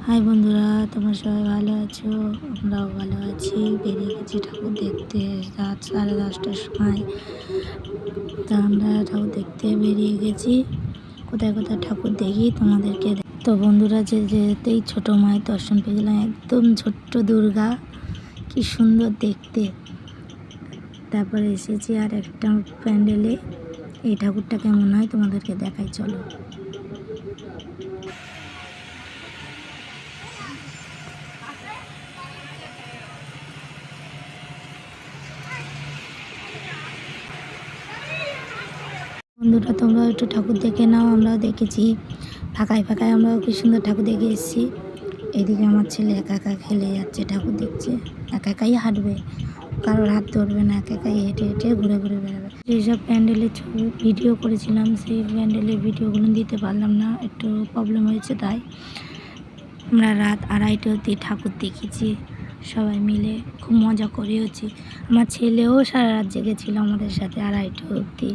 High বন্ধুরা, তোমরা সবাই ভালো আছো? আমরাও ভালো আছি। বেরিয়ে গেছি ঠাকুর দেখতে রাত 10:30টার সময়। তা আমরা ঠাকুর দেখতে বেরিয়ে গেছি। কোথায় কোথায় ঠাকুর দেখি তোমাদেরকে। তো বন্ধুরা, যেতেই ছোটো মায়ের দর্শন পেয়ে গেলাম। একদম ছোট্ট দুর্গা, কি সুন্দর দেখতে। তারপরে এসেছি আর একটা প্যান্ডেলে। এই ঠাকুরটা কেমন হয় তোমাদেরকে দেখাই, চলো। বন্ধুরা, তোমরাও একটু ঠাকুর দেখে নাও। আমরাও দেখেছি ফাঁকায় ফাঁকায়, আমরাও কি সুন্দর ঠাকুর দেখে এসেছি। এদিকে আমার ছেলে একা একা খেলে যাচ্ছে, ঠাকুর দেখছে। একা একাই হাঁটবে, কারোর হাত ধরবে না, একা একাই হেঁটে হেঁটে ঘুরে ঘুরে বেড়াবে। যেসব প্যান্ডেলের ভিডিও করেছিলাম, সেই প্যান্ডেলের ভিডিওগুলো দিতে পারলাম না, একটু প্রবলেম হয়েছে। তাই আমরা রাত 2:30 অবধি ঠাকুর দেখেছি সবাই মিলে, খুব মজা করেওছি। আমার ছেলেও সারা রাত জেগেছিল আমাদের সাথে 2:30 অবধি।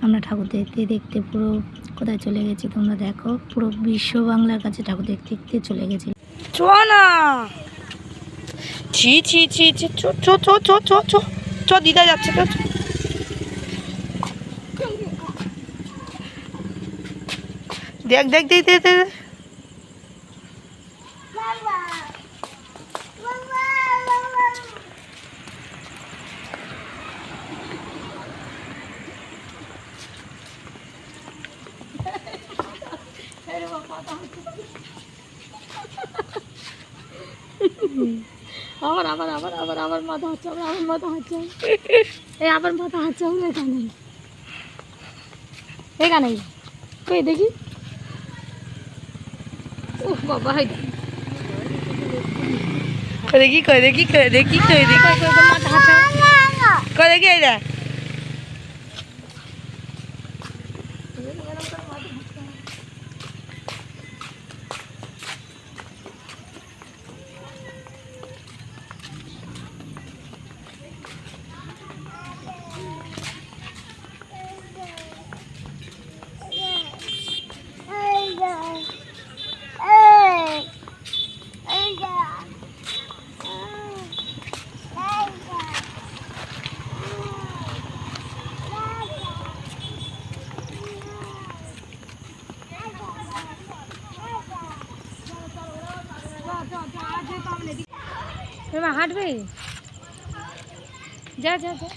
আমরা ঠাকুর দেখতে দেখতে পুরো কোথায় চলে গেছি তোমরা দেখো। পুরো বিশ্ব বাংলার কাছে ঠাকুর দেখতে দেখতে চলে গেছি। চো না, ছি ছি ছি ছি, চো চো চো চো চো চো চো, দিদা যাচ্ছে। তো দেখ দেখ দেখ দেখ দেখ। আবার আবার আবার আবার আবার মাথা হচ্ছে, আবার মাথা হচ্ছে, এই আবার মাথা হচ্ছে। এখানে এখানে কই দেখি। ও বাবা, হাই দেখি কই দেখি কই দেখি কই দেখি মাথা হচ্ছে। কই দেখি, এই দেখ। হাঁটবে, যা যা যা।